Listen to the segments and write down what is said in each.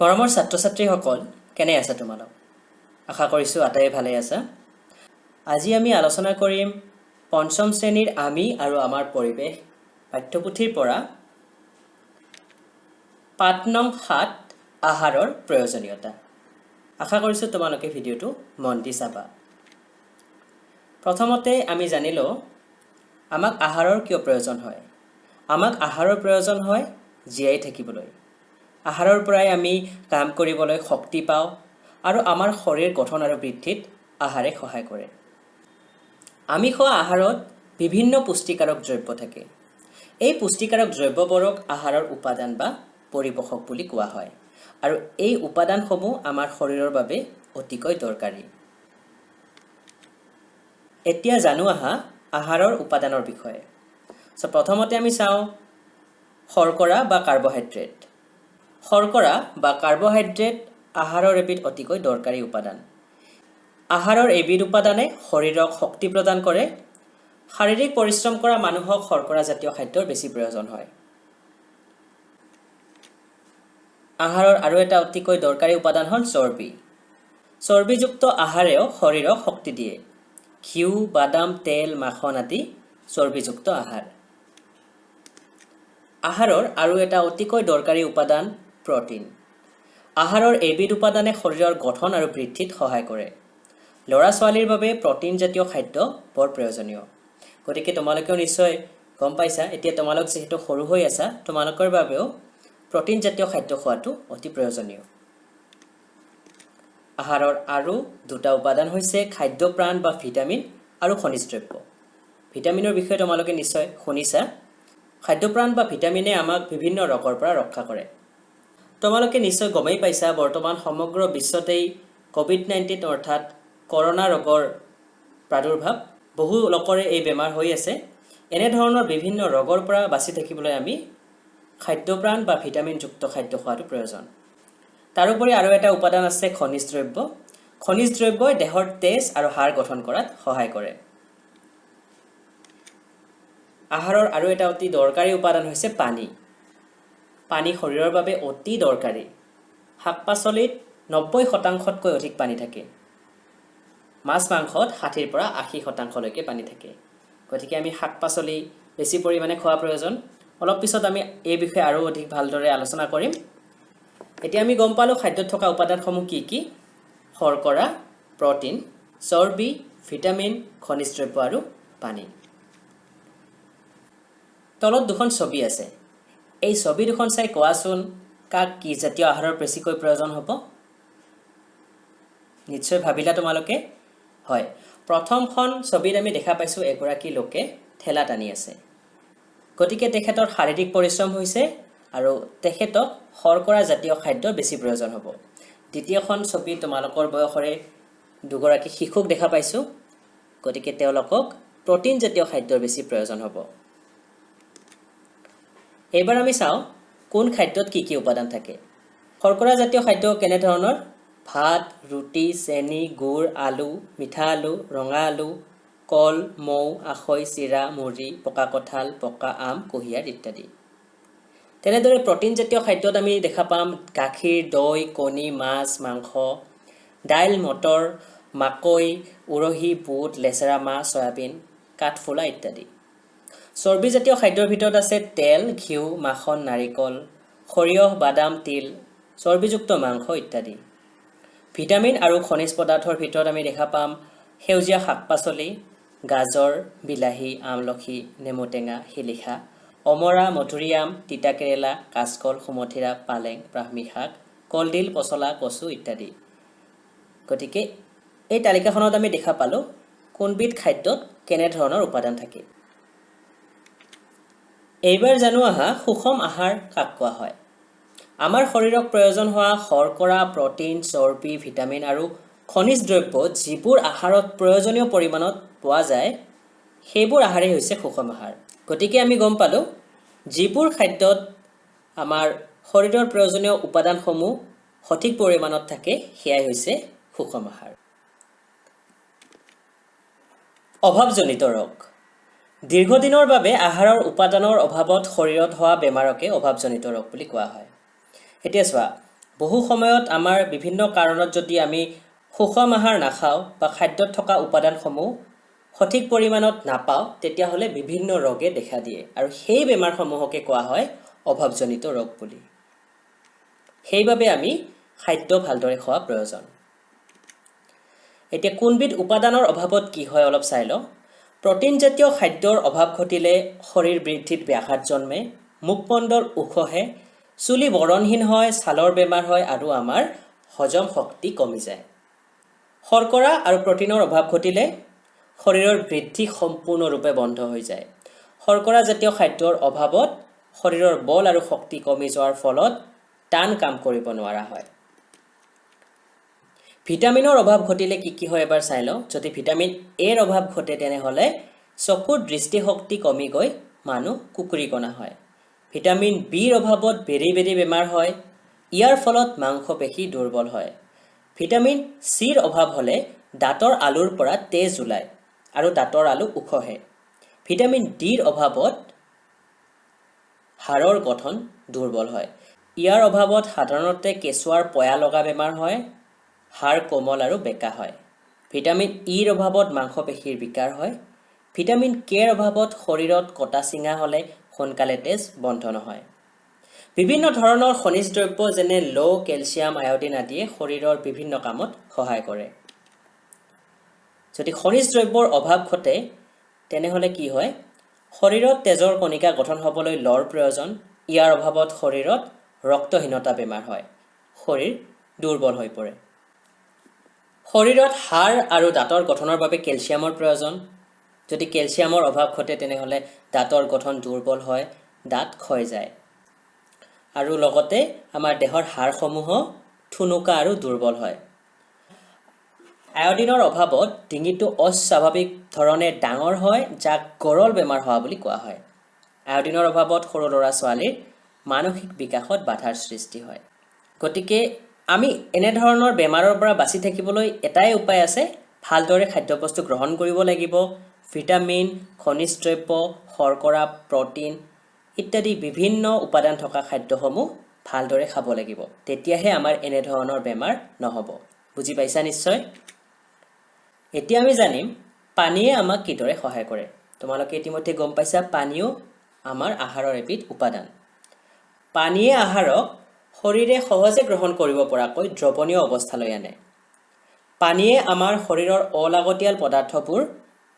মৰমৰ ছাত্ৰ-ছাত্ৰীসকল কেনে আছে তোমালোক? আশা কৰিছোঁ আটাইয়ে ভালে আছা। আজি আমি আলোচনা কৰিম পঞ্চম শ্ৰেণীৰ আমি আৰু আমাৰ পৰিৱেশ পাঠ্যপুথিৰ পৰা পাঠ নং ৭ আহাৰৰ প্ৰয়োজনীয়তা। আশা কৰিছোঁ তোমালোকে ভিডিঅ'টো মন দি চাবা। প্ৰথমতে আমি জানিলো আমাক আহাৰৰ কিয় প্ৰয়োজন হয়। আমাক আহাৰৰ প্ৰয়োজন হয় জীয়াই থাকিবলৈ। আহাৰৰ পৰাই আমি কাম কৰিবলৈ শক্তি পাওঁ আৰু আমাৰ শৰীৰ গঠন আৰু বৃদ্ধিত আহাৰে সহায় কৰে। আমি খোৱা আহাৰত বিভিন্ন পুষ্টিকাৰক দ্ৰব্য থাকে। এই পুষ্টিকাৰক দ্ৰব্যবোৰক আহাৰৰ উপাদান বা পৰিপোষক বুলি কোৱা হয় আৰু এই উপাদানসমূহ আমাৰ শৰীৰৰ বাবে অতিকৈ দৰকাৰী। এতিয়া জানো আহা আহাৰৰ উপাদানৰ বিষয়ে। প্ৰথমতে আমি চাওঁ শৰ্কৰা বা কাৰ্বহাইড্ৰেট। শৰ্কৰা বা কাৰ্বহাইড্ৰেট আহাৰৰ এবিধ অতিকৈ দৰকাৰী উপাদান। আহাৰৰ এবিধ উপাদানে শৰীৰক শক্তি প্ৰদান কৰে। শাৰীৰিক পৰিশ্ৰম কৰা মানুহক শৰ্কৰা জাতীয় খাদ্যৰ বেছি প্ৰয়োজন হয়। আহাৰৰ আৰু এটা অতিকৈ দৰকাৰী উপাদান হ'ল চৰ্বি। চৰ্বিযুক্ত আহাৰেও শৰীৰক শক্তি দিয়ে। ঘিউ, বাদাম, তেল, মাখন আদি চৰ্বিযুক্ত আহাৰ। আহাৰৰ আৰু এটা অতিকৈ দৰকাৰী উপাদান প্ৰ'টিন। আহাৰৰ এবিধ উপাদানে শৰীৰৰ গঠন আৰু বৃদ্ধিত সহায় কৰে। ল'ৰা-ছোৱালীৰ বাবে প্ৰ'টিন জাতীয় খাদ্য বৰ প্ৰয়োজনীয়। গতিকে তোমালোকেও নিশ্চয় গম পাইছা, এতিয়া তোমালোক যিহেতু সৰু হৈ আছা, তোমালোকৰ বাবেও প্ৰ'টিন জাতীয় খাদ্য খোৱাটো অতি প্ৰয়োজনীয়। আহাৰৰ আৰু দুটা উপাদান হৈছে খাদ্যপ্ৰাণ বা ভিটামিন আৰু খনিজ দ্ৰব্য। ভিটামিনৰ বিষয়ে তোমালোকে নিশ্চয় শুনিছা। খাদ্যপ্ৰাণ বা ভিটামিনে আমাক বিভিন্ন ৰোগৰ পৰা ৰক্ষা কৰে। তোমালোকে নিশ্চয় গমেই পাইছা বৰ্তমান সমগ্ৰ বিশ্বতেই COVID-19 অৰ্থাৎ কৰোনা ৰোগৰ প্ৰাদুৰ্ভাৱ। বহু লোকৰে এই বেমাৰ হৈ আছে। এনেধৰণৰ বিভিন্ন ৰোগৰ পৰা বাচি থাকিবলৈ আমি খাদ্যপ্ৰাণ বা ভিটামিনযুক্ত খাদ্য খোৱাটো প্ৰয়োজন। তাৰোপৰি আৰু এটা উপাদান আছে খনিজ দ্ৰব্য। খনিজ দ্ৰব্যই দেহৰ তেজ আৰু হাড় গঠন কৰাত সহায় কৰে। আহাৰৰ আৰু এটা অতি দৰকাৰী উপাদান হৈছে পানী। পানী শৰীৰৰ বাবে অতি দৰকাৰী। শাক-পাচলিত 90% অধিক পানী থাকে। মাছ-মাংসত 60 পৰা 80% পানী থাকে। গতিকে আমি শাক-পাচলি বেছি পৰিমাণে খোৱা প্ৰয়োজন। অলপ পিছত আমি এই বিষয়ে আৰু অধিক ভালদৰে আলোচনা কৰিম। এতিয়া আমি গম পালোঁ খাদ্যত থকা উপাদানসমূহ কি কি: শৰ্কৰা, প্ৰ'টিন, চৰ্বি, ভিটামিন, খনিজ দ্ৰব্য আৰু পানী। তলত দুখন ছবি আছে। এই ছবি দুখন চাই কোৱাচোন কাক কি জাতীয় আহাৰৰ বেছিকৈ প্ৰয়োজন হ'ব? নিশ্চয় ভাবিলা তোমালোকে? হয়, প্ৰথমখন ছবিত আমি দেখা পাইছোঁ এগৰাকী লোকে ঠেলা টানি আছে। গতিকে তেখেতৰ শাৰীৰিক পৰিশ্ৰম হৈছে আৰু তেখেতক শৰ্কৰা জাতীয় খাদ্যৰ বেছি প্ৰয়োজন হ'ব। দ্বিতীয়খন ছবিত তোমালোকৰ বয়সৰে দুগৰাকী শিশুক দেখা পাইছোঁ। গতিকে তেওঁলোকক প্ৰ'টিন জাতীয় খাদ্যৰ বেছি প্ৰয়োজন হ'ব। এইবাৰ আমি চাওঁ কোন খাদ্যত কি কি উপাদান থাকে। শৰ্কৰা জাতীয় খাদ্য কেনেধৰণৰ? ভাত, ৰুটি, চেনি, গুড়, আলু, মিঠা আলু, ৰঙা আলু, কল, মৌ, আখৈ, চিৰা, মুড়ি, পকা কঁঠাল, পকা আম, কুঁহিয়াৰ ইত্যাদি। তেনেদৰে প্ৰ'টিন জাতীয় খাদ্যত আমি দেখা পাম গাখীৰ, দৈ, কণী, মাছ, মাংস, দাইল, মটৰ, মাকৈ, উৰহি, বুট, লেচেৰা মাহ, চয়াবিন, কাঠফুলা ইত্যাদি। চৰ্বিজাতীয় খাদ্যৰ ভিতৰত আছে তেল, ঘিউ, মাখন, নাৰিকল, সৰিয়হ, বাদাম, তিল, চৰ্বিযুক্ত মাংস ইত্যাদি। ভিটামিন আৰু খনিজ পদাৰ্থৰ ভিতৰত আমি দেখা পাম সেউজীয়া শাক-পাচলি, গাজৰ, বিলাহী, আমলখি, নেমুটেঙা, শিলিখা, অমৰা, মধুৰিআম, তিতাকেৰেলা, কাচকল, সুমথিৰা, পালেং, ব্ৰাহ্মী শাক, কলডিল, পচলা, কচু ইত্যাদি। গতিকে এই তালিকাখনত আমি দেখা পালোঁ কোনবিধ খাদ্যত কেনেধৰণৰ উপাদান থাকে। এইবাৰ জানো আহা সুষম আহাৰ কাক কোৱা হয়। আমাৰ শৰীৰক প্ৰয়োজন হোৱা শৰ্কৰা, প্ৰ'টিন, চৰ্বি, ভিটামিন আৰু খনিজ দ্ৰব্য যিবোৰ আহাৰত প্ৰয়োজনীয় পৰিমাণত পোৱা যায় সেইবোৰ আহাৰেই হৈছে সুষম আহাৰ। গতিকে আমি গম পালোঁ যিবোৰ খাদ্যত আমাৰ শৰীৰৰ প্ৰয়োজনীয় উপাদানসমূহ সঠিক পৰিমাণত থাকে সেয়াই হৈছে সুষম আহাৰ। অভাৱজনিত ৰোগ। দীৰ্ঘদিনৰ বাবে আহাৰৰ উপাদানৰ অভাৱত শৰীৰত হোৱা বেমাৰকে অভাৱজনিত ৰোগ বুলি কোৱা হয়। এতিয়া চোৱা, বহু সময়ত আমাৰ বিভিন্ন কাৰণত যদি আমি সুষম আহাৰ নাখাওঁ বা খাদ্যত থকা উপাদানসমূহ সঠিক পৰিমাণত নাপাওঁ তেতিয়াহ'লে বিভিন্ন ৰোগে দেখা দিয়ে আৰু সেই বেমাৰসমূহকে কোৱা হয় অভাৱজনিত ৰোগ বুলি। সেইবাবে আমি খাদ্য ভালদৰে খোৱা প্ৰয়োজন। এতিয়া কোনবিধ উপাদানৰ অভাৱত কি হয় অলপ চাই লওঁ। প্ৰটিনজাতীয় খাদ্যৰ অভাৱ ঘটিলে শৰীৰ বৃদ্ধিত ব্যাঘাত জন্মে, মুখমণ্ডল ওখহে, চুলি বৰণহীন হয়, ছালৰ বেমাৰ হয় আৰু আমাৰ হজম শক্তি কমি যায়। শৰ্কৰা আৰু প্ৰটিনৰ অভাৱ ঘটিলে শৰীৰৰ বৃদ্ধি সম্পূৰ্ণৰূপে বন্ধ হৈ যায়। শৰ্কৰাজাতীয় খাদ্যৰ অভাৱত শৰীৰৰ বল আৰু শক্তি কমি যোৱাৰ ফলত টান কাম কৰিব নোৱাৰা হয়। ভিটামিনৰ অভাৱ ঘটিলে কি হয় এবাৰ চাই লওঁ। যদি ভিটামিন এৰ অভাৱ ঘটে তেনেহ'লে চকুৰ দৃষ্টিশক্তি কমি গৈ মানুহ কুকুৰিকণা হয়। ভিটামিন বিৰ অভাৱত বেৰি বেমাৰ হয়। ইয়াৰ ফলত মাংসপেশী দুৰ্বল হয়। ভিটামিন চিৰ অভাৱ হ'লে দাঁতৰ আলুৰ পৰা তেজ ওলায় আৰু দাঁতৰ আলু ওখহে। ভিটামিন ডিৰ অভাৱত হাড়ৰ গঠন দুৰ্বল হয়। ইয়াৰ অভাৱত সাধাৰণতে কেঁচুৱাৰ পয়া লগা বেমাৰ হয়, হাড় কোমল আৰু বেকা হয়। ভিটামিন ইৰ অভাৱত মাংসপেশীৰ বিকাৰ হয়। ভিটামিন কেৰ অভাৱত শৰীৰত কটা চিঙা হ'লে সোনকালে তেজ বন্ধ নহয়। বিভিন্ন ধৰণৰ খনিজ দ্ৰব্য যেনে ল', কেলছিয়াম, আয়ডিন আদিয়ে শৰীৰৰ বিভিন্ন কামত সহায় কৰে। যদি খনিজ দ্ৰব্যৰ অভাৱ ঘটে তেনেহ'লে কি হয়? শৰীৰত তেজৰ কণিকা গঠন হ'বলৈ ল'ৰ প্ৰয়োজন। ইয়াৰ অভাৱত শৰীৰত ৰক্তহীনতা বেমাৰ হয়। শৰীৰ দুৰ্বল হৈ পৰে। শৰীৰত হাড় আৰু দাঁতৰ গঠনৰ বাবে কেলছিয়ামৰ প্ৰয়োজন। যদি কেলছিয়ামৰ অভাৱ ঘটে তেনেহ'লে দাঁতৰ গঠন দুৰ্বল হয়, দাঁত ক্ষয় যায়। আৰু লগতে আমাৰ দেহৰ হাড়সমূহো ঠুনুকা আৰু দুৰ্বল হয়। আয়ডিনৰ অভাৱত ডিঙিটো অস্বাভাৱিক ধৰণে ডাঙৰ হয়, যাক গৰল বেমাৰ হোৱা বুলি কোৱা হয়। আয়ডিনৰ অভাৱত সৰু ল'ৰা ছোৱালীৰ মানসিক বিকাশত বাধাৰ সৃষ্টি হয়। গতিকে আমি এনেধৰণৰ বেমাৰৰ পৰা বাচি থাকিবলৈ এটাই উপায় আছে, ভালদৰে খাদ্যবস্তু গ্ৰহণ কৰিব লাগিব। ভিটামিন, খনিজ দ্ৰব্য, শৰ্কৰা, প্ৰটিন ইত্যাদি বিভিন্ন উপাদান থকা খাদ্যসমূহ ভালদৰে খাব লাগিব। তেতিয়াহে আমাৰ এনেধৰণৰ বেমাৰ নহ'ব। বুজি পাইছা নিশ্চয়? এতিয়া আমি জানিম পানীয়ে আমাক কিদৰে সহায় কৰে। তোমালোকে ইতিমধ্যে গম পাইছা পানীও আমাৰ আহাৰৰ এবিধ উপাদান। পানীয়ে আহাৰক শৰীৰে সহজে গ্ৰহণ কৰিব পৰাকৈ দ্ৰৱণীয় অৱস্থালৈ আনে। পানীয়ে আমাৰ শৰীৰৰ অলাগতিয়াল পদাৰ্থবোৰ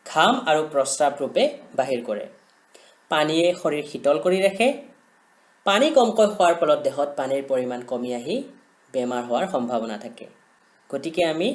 ঘাম আৰু প্ৰস্ৰাৱ ৰূপে বাহিৰ কৰে। পানীয়ে শৰীৰ শীতল কৰি ৰাখে। পানী কমকৈ খোৱাৰ ফলত দেহত পানীৰ পৰিমাণ কমি আহি বেমাৰ হোৱাৰ সম্ভাৱনা থাকে। গতিকে আমি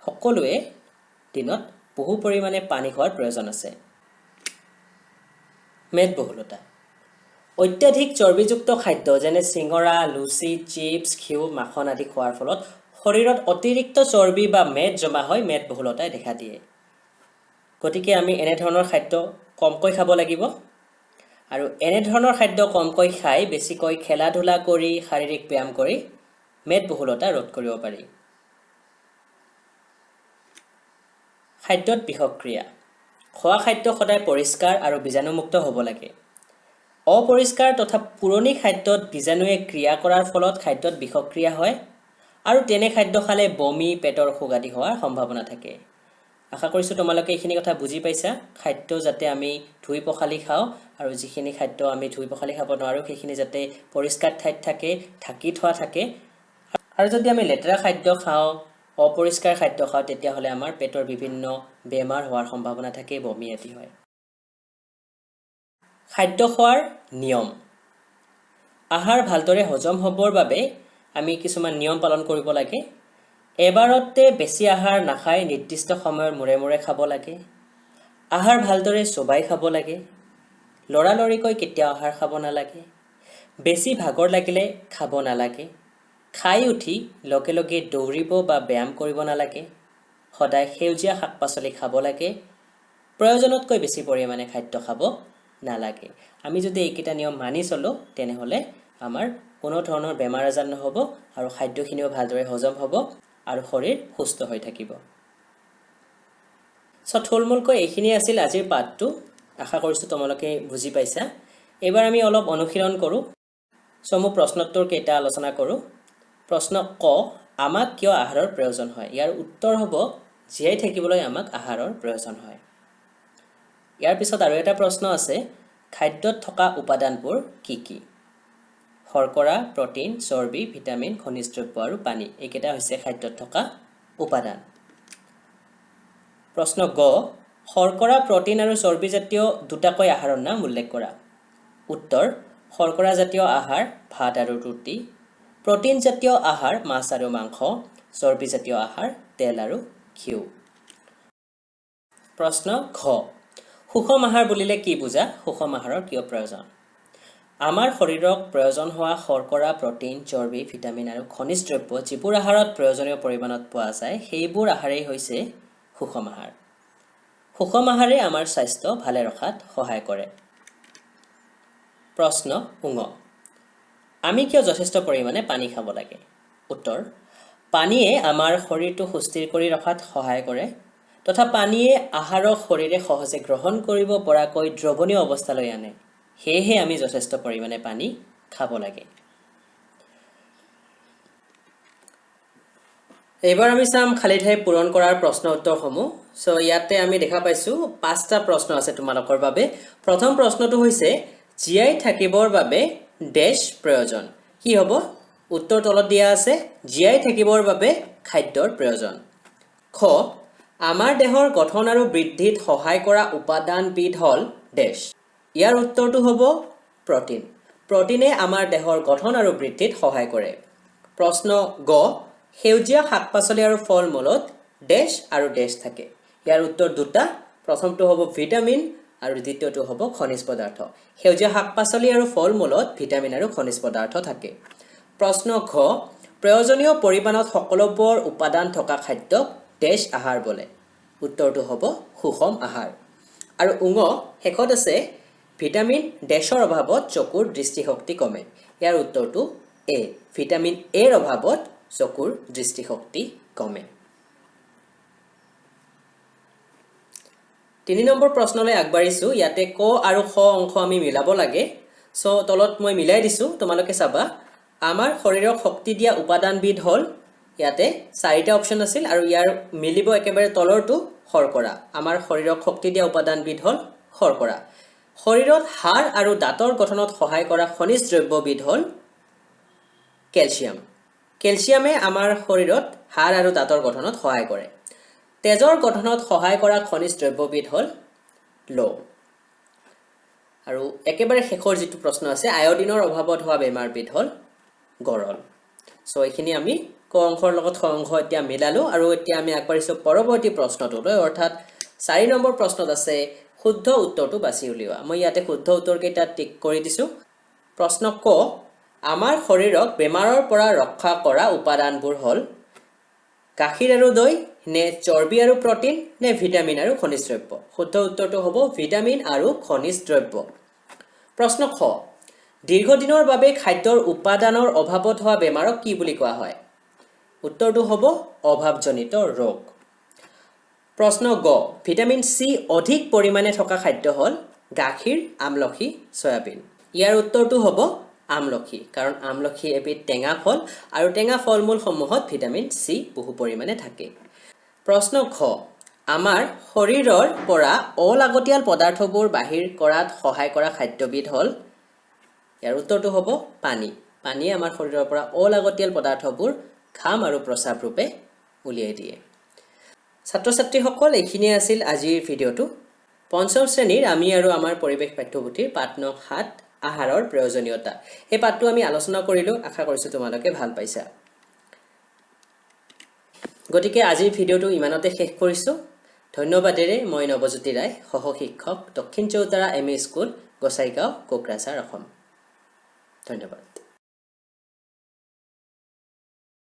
সকলোৱে দিনত বহু পৰিমাণে পানী খোৱাৰ প্ৰয়োজন আছে। মেদবহুলতা। অত্যাধিক চৰ্বিযুক্ত খাদ্য যেনে চিঙৰা, লুচি, চিপছ, ঘিউ, মাখন আদি খোৱাৰ ফলত শৰীৰত অতিৰিক্ত চৰ্বি বা মেদ জমা হৈ মেদবহুলতাই দেখা দিয়ে। গতিকে আমি এনেধৰণৰ খাদ্য কমকৈ খাব লাগিব। আৰু এনেধৰণৰ খাদ্য কমকৈ খাই বেছিকৈ খেলা ধূলা কৰি শাৰীৰিক ব্যায়াম কৰি মেদবহুলতা ৰোধ কৰিব পাৰি। খাদ্যত বিষক্ৰিয়া। খোৱা খাদ্য সদায় পৰিষ্কাৰ আৰু বীজাণুমুক্ত হ'ব লাগে। অপৰিষ্কাৰ তথা পুৰণি খাদ্যত বীজাণুৱে ক্ৰিয়া কৰাৰ ফলত খাদ্যত বিষক্ৰিয়া হয় আৰু তেনে খাদ্য খালে বমি, পেটৰ অসুখ আদি হোৱাৰ সম্ভাৱনা থাকে। আশা কৰিছোঁ তোমালোকে এইখিনি কথা বুজি পাইছা। খাদ্য যাতে আমি ধুই পখালি খাওঁ আৰু যিখিনি খাদ্য আমি ধুই পখালি খাব নোৱাৰোঁ সেইখিনি যাতে পৰিষ্কাৰ ঠাইত থাকে, ঢাকি থোৱা থাকে। আৰু যদি আমি লেতেৰা খাদ্য খাওঁ, অপৰিষ্কাৰ খাদ্য খাওঁ তেতিয়াহ'লে আমাৰ পেটৰ বিভিন্ন বেমাৰ হোৱাৰ সম্ভাৱনা থাকে, বমি আদি হয়। খাদ্য খোৱাৰ নিয়ম। আহাৰ ভালদৰে হজম হ'বৰ বাবে আমি কিছুমান নিয়ম পালন কৰিব লাগে। এবাৰতে বেছি আহাৰ নাখাই নিৰ্দিষ্ট সময়ৰ মূৰে মূৰে খাব লাগে। আহাৰ ভালদৰে চোবাই খাব লাগে। লৰালৰিকৈ কেতিয়াও আহাৰ খাব নালাগে। বেছি ভাগৰ লাগিলে খাব নালাগে। খাই উঠি লগে লগে দৌৰিব বা ব্যায়াম কৰিব নালাগে। সদায় সেউজীয়া শাক পাচলি খাব লাগে। প্ৰয়োজনতকৈ বেছি পৰিমাণে খাদ্য খাব নালাগে। আমি যদি এইকেইটা নিয়ম মানি চলোঁ তেনেহ'লে আমাৰ কোনো ধৰণৰ বেমাৰ আজাৰ নহ'ব আৰু খাদ্যখিনিও ভালদৰে হজম হ'ব আৰু শৰীৰ সুস্থ হৈ থাকিব। থুলমূলকৈ এইখিনি আছিল আজিৰ পাঠটো। আশা কৰিছোঁ তোমালোকে বুজি পাইছা। এইবাৰ আমি অলপ অনুশীলন কৰোঁ। মোৰ প্ৰশ্নোত্তৰ কেইটা আলোচনা কৰোঁ। প্ৰশ্ন ক আমাক কিয় আহাৰৰ প্ৰয়োজন হয় ইয়াৰ উত্তৰ হ'ব জীয়াই থাকিবলৈ আমাক আহাৰৰ প্ৰয়োজন হয় ইয়াৰ পিছত আৰু এটা প্ৰশ্ন আছে খাদ্যত থকা উপাদানবোৰ কি কি শৰ্কৰা প্ৰটিন চৰ্বি ভিটামিন খনিজ দ্ৰব্য আৰু পানী এইকেইটা হৈছে খাদ্যত থকা উপাদান প্ৰশ্ন গ শৰ্কৰা প্ৰটিন আৰু চৰ্বি জাতীয় দুটাকৈ আহাৰৰ নাম উল্লেখ কৰা উত্তৰ শৰ্কৰা জাতীয় আহাৰ ভাত আৰু ৰুটি প্ৰটিন জাতীয় আহাৰ মাছ আৰু মাংস চৰ্বি জাতীয় আহাৰ তেল আৰু ঘিউ প্ৰশ্ন ঘ সুষম আহাৰ বুলিলে কি বুজা সুষম আহাৰৰ কিয় প্ৰয়োজন আমাৰ শৰীৰক প্ৰয়োজন হোৱা শৰ্কৰা প্ৰটিন চৰ্বি ভিটামিন আৰু খনিজ দ্ৰব্য যিবোৰ আহাৰত প্ৰয়োজনীয় পৰিমাণত পোৱা যায় সেইবোৰ আহাৰেই হৈছে সুষম আহাৰ সুষম আহাৰে আমাৰ স্বাস্থ্য ভালে ৰখাত সহায় কৰে প্ৰশ্ন উঙ আমি কিয় যথেষ্ট পৰিমাণে পানী খাব লাগে উত্তৰ পানীয়ে আমাৰ শৰীৰটো সুস্থিৰ কৰি ৰখাত সহায় কৰে তথা পানীয়ে আহাৰক শৰীৰে সহজে গ্ৰহণ কৰিব পৰাকৈ দ্ৰৱণীয় অৱস্থালৈ আনে সেয়েহে আমি যথেষ্ট পৰিমাণে পানী খাব লাগে এইবাৰ আমি চাম খালি ঠাই পূৰণ কৰাৰ প্ৰশ্ন উত্তৰসমূহ সো ইয়াতে আমি দেখা পাইছো পাঁচটা প্ৰশ্ন আছে তোমালোকৰ বাবে প্ৰথম প্ৰশ্নটো হৈছে জীয়াই থাকিবৰ বাবে ডেশ প্ৰয়োজন কি হ'ব উত্তৰ তলত দিয়া আছে জীয়াই থাকিবৰ বাবে খাদ্যৰ প্ৰয়োজন খ আমাৰ দেহৰ গঠন আৰু বৃদ্ধিত সহায় কৰা উপাদানবিধ হ'ল ডেশ ইয়াৰ উত্তৰটো হ'ব প্ৰটিন প্ৰটিনে আমাৰ দেহৰ গঠন আৰু বৃদ্ধিত সহায় কৰে প্ৰশ্ন গ সেউজীয়া শাক-পাচলি আৰু ফল-মূলত ডেশ আৰু ডেশ থাকে ইয়াৰ উত্তৰ দুটা প্ৰথমটো হ'ব ভিটামিন আৰু দ্বিতীয়টো হ'ব খনিজ পদাৰ্থ সেউজীয়া শাক-পাচলি আৰু ফল-মূলত ভিটামিন আৰু খনিজ পদাৰ্থ থাকে প্ৰশ্ন ঘ প্ৰয়োজনীয় পৰিমাণত সকলোবোৰ উপাদান থকা খাদ্যক ডেশ আহাৰ বোলে উত্তৰটো হ'ব সুষম আহাৰ আৰু উঙ শেষত আছে ভিটামিন ডেশৰ অভাৱত চকুৰ দৃষ্টিশক্তি কমে ইয়াৰ উত্তৰটো এ ভিটামিন এৰ অভাৱত চকুৰ দৃষ্টিশক্তি কমে 3 নম্বৰ প্ৰশ্নলৈ আগবাঢ়িছো ইয়াতে ক আৰু খ অংশ আমি মিলাব লাগে সো তলত মই মিলাই দিছো তোমালোকে চাবা আমাৰ শৰীৰক শক্তি দিয়া উপাদানবিধ হ'ল ইয়াতে 4টা অপচন আছিল আৰু ইয়াৰ মিলিব একেবাৰে তলৰটো শৰ্কৰা আমাৰ শৰীৰক শক্তি দিয়া উপাদানবিধ হ'ল শৰ্কৰা শৰীৰত হাড় আৰু দাঁতৰ গঠনত সহায় কৰা খনিজ দ্ৰব্যবিধ হ'ল কেলছিয়াম কেলছিয়ামে আমাৰ শৰীৰত হাড় আৰু দাঁতৰ গঠনত সহায় কৰে তেজৰ গঠনত সহায় কৰা খনিজ দ্ৰব্যবিধ হ'ল লৌহ আৰু একেবাৰে শেষৰ যেটো প্ৰশ্ন আছে আয়োডিনৰ অভাৱত হোৱা বেমাৰবিধ হ'ল গৰল সো এইখিনি আমি ক অংশৰ লগত খ অংশ এতিয়া মিলালো আৰু এতিয়া আমি আগবাঢ়িছো পৰৱৰ্তী প্ৰশ্নটোলৈ অৰ্থাৎ 4 নম্বৰ প্ৰশ্নত আছে শুদ্ধ উত্তৰটো বাছি উলিওৱা মই ইয়াতে শুদ্ধ উত্তৰ কেইটা টিক কৰি দিছো প্ৰশ্ন ক আমাৰ শৰীৰক বেমাৰৰ পৰা ৰক্ষা কৰা উপাদানবোৰ হ'ল গাখীৰ আৰু দৈ নে চৰ্বি আৰু প্ৰটিন নে ভিটামিন আৰু খনিজ দ্ৰব্য শুদ্ধ উত্তৰটো হ'ব ভিটামিন আৰু খনিজ দ্ৰব্য প্ৰশ্ন খ দীৰ্ঘদিনৰ বাবে খাদ্যৰ উপাদানৰ অভাৱত হোৱা বেমাৰক কি বুলি কোৱা হয় উত্তৰটো হ'ব অভাৱজনিত ৰোগ প্ৰশ্ন গ ভিটামিন সি অধিক পৰিমাণে থকা খাদ্য হ'ল গাখীৰ আমলখি সয়াবিন ইয়াৰ উত্তৰটো হ'ব আমলখি কাৰণ আমলখি এবিধ টেঙা ফল আৰু টেঙা ফলমূল সমূহত ভিটামিন সি বহু পৰিমাণে থাকে প্ৰশ্ন খ আমাৰ শৰীৰৰ পৰা অলাগতিয়াল পদাৰ্থবোৰ বাহিৰ কৰাত সহায় কৰা খাদ্যবিধ হ'ল ইয়াৰ উত্তৰটো হ'ব পানী পানীয়ে আমাৰ শৰীৰৰ পৰা অলাগতিয়াল পদাৰ্থবোৰ ঘাম আৰু প্ৰস্ৰাৱ ৰূপে উলিয়াই দিয়ে ছাত্ৰ-ছাত্ৰীসকল এইখিনিয়ে আছিল আজিৰ ভিডিঅ'টো পঞ্চম শ্ৰেণীৰ আমি আৰু আমাৰ পৰিৱেশ পাঠ্যপুথিৰ পাঠ নং 7 আহাৰৰ প্ৰয়োজনীয়তা এই পাঠটো আমি আলোচনা কৰিলো আশা কৰিছো তোমালোকে ভাল পাইছা গতিকে আজিৰ ভিডিঅ'টো ইমানতে শেষ কৰিছো ধন্যবাদেৰে মই নৱজ্যোতি ৰায় সহ শিক্ষক দক্ষিণ চৌতাৰা এমএ স্কুল গোসাইগাঁও কোকৰাঝাৰ অসম ধন্যবাদ